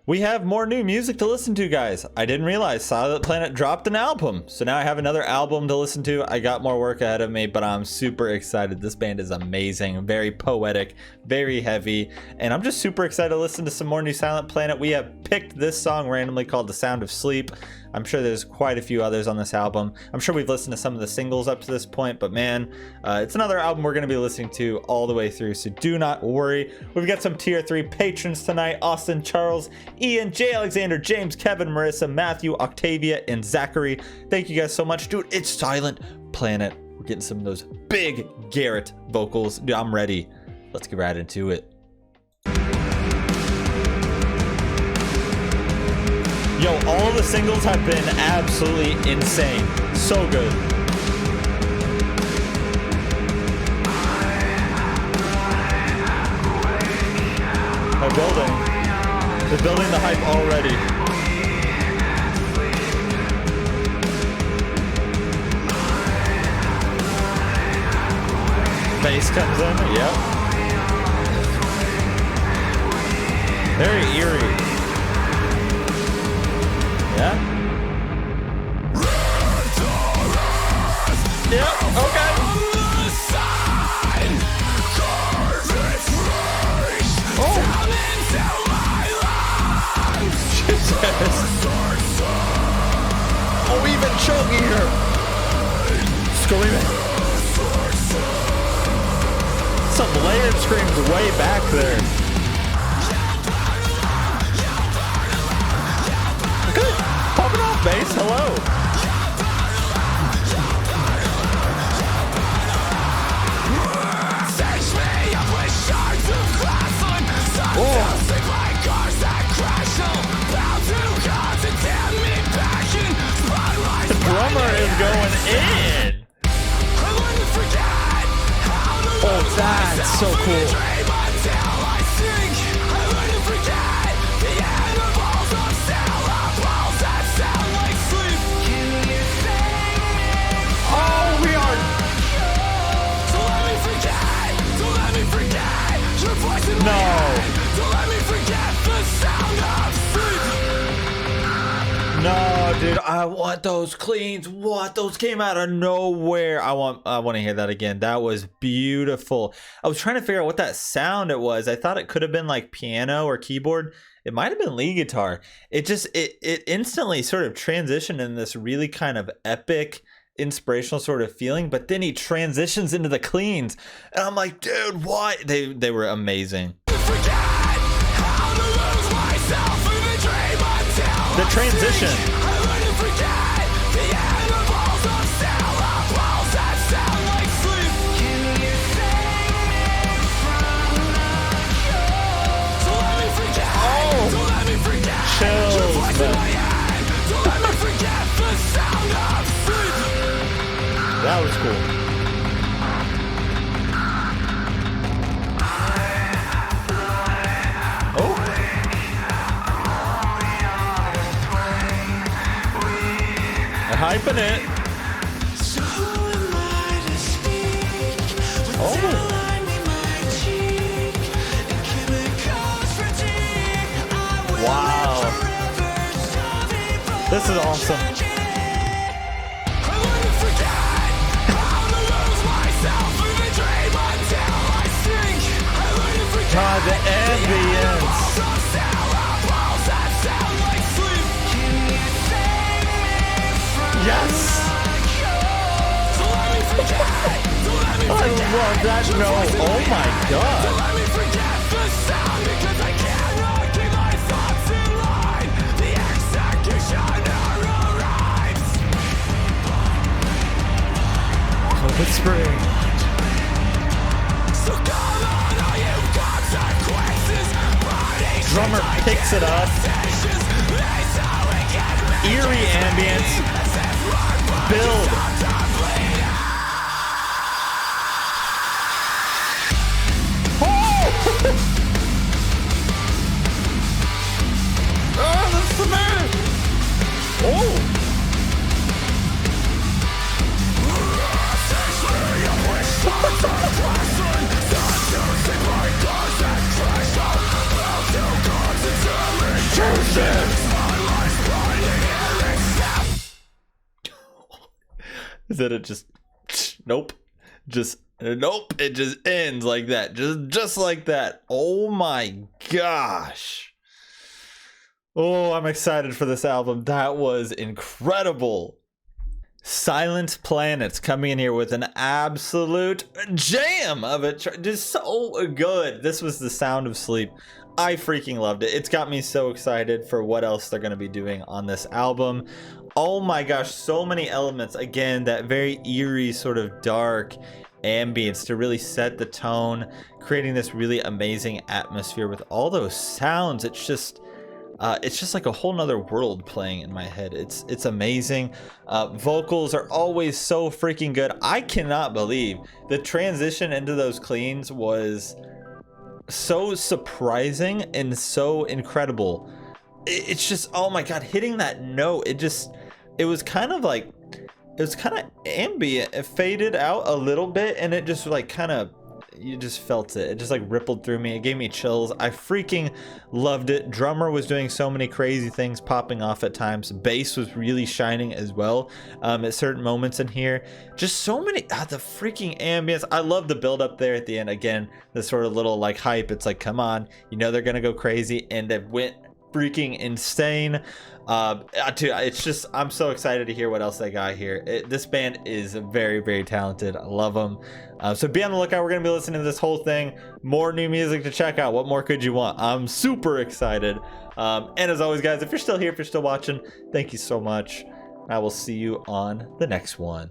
We have more new music to listen to, guys. I didn't realize Silent Planet dropped an album, so now I have another album to listen to. I got more work ahead of me, but I'm super excited. This band is amazing, very poetic, very heavy, and I'm just super excited to listen to some more new Silent Planet. We have picked this song randomly called The Sound of Sleep. I'm sure there's quite a few others on this album. I'm sure we've listened to some of the singles up to this point, but man, it's another album we're going to be listening to all the way through, so do not worry. We've got some tier 3 patrons tonight: Austin, Charles, Ian, J. Alexander, James, Kevin, Marissa, Matthew, Octavia, and Zachary. Thank you guys so much. Dude, it's Silent Planet. We're getting some of those big Garrett vocals. Dude, I'm ready. Let's get right into it. Yo, all the singles have been absolutely insane. So good. They're building the hype already. Bass comes in, yep. Very eerie. Yeah? Yep, okay. Oh! Jesus! Oh, even chunkier! Screaming. Some layered screams way back there. Bass, hello. The drummer is going in. Oh, that's so cool. No. No, dude, I want those cleans. What? Those came out of nowhere. I want to hear that again. That was beautiful. I was trying to figure out what that sound it was. I thought it could have been like piano or keyboard. It might have been lead guitar. It instantly sort of transitioned in this really kind of epic, inspirational sort of feeling, but then he transitions into the cleans and I'm like, dude, what? They were amazing. The transition. Oh, chills, that was cool. Oh. They're hyping it. Oh. Wow. This is awesome. God, the ambience. Yes. I love that note. Oh my God. Whispering. Drummer picks it up. Eerie ambience. Build. Oh! Oh, that's the man. Oh! Jesus! Then it just nope. Just nope. It just ends like that. Just like that. Oh my gosh. Oh, I'm excited for this album. That was incredible. Silent Planets coming in here with an absolute jam of it. Just so good. This was The Sound of Sleep. I freaking loved it. It's got me so excited for what else they're going to be doing on this album. Oh my gosh, so many elements. Again, that very eerie sort of dark ambience to really set the tone, creating this really amazing atmosphere with all those sounds. It's just like a whole nother world playing in my head. It's amazing. Vocals are always so freaking good. I cannot believe the transition into those cleans was so surprising and so incredible. It's just, oh my god, hitting that note, it was kind of ambient. It faded out a little bit and it just like kind of, you just felt it. It just like rippled through me. It gave me chills. I freaking loved it. Drummer was doing so many crazy things, popping off at times. Bass was really shining as well at certain moments in here. Just so many, the freaking ambience. I love the build up there at the end. Again, the sort of little like hype. It's like, come on, you know they're gonna go crazy, and it went freaking insane. It's just, I'm so excited to hear what else they got here. This band is very, very talented. I love them. So be on the lookout. We're gonna be listening to this whole thing. More new music to check out. What more could you want? I'm super excited. And as always, guys, if you're still here, if you're still watching, thank you so much. I will see you on the next one.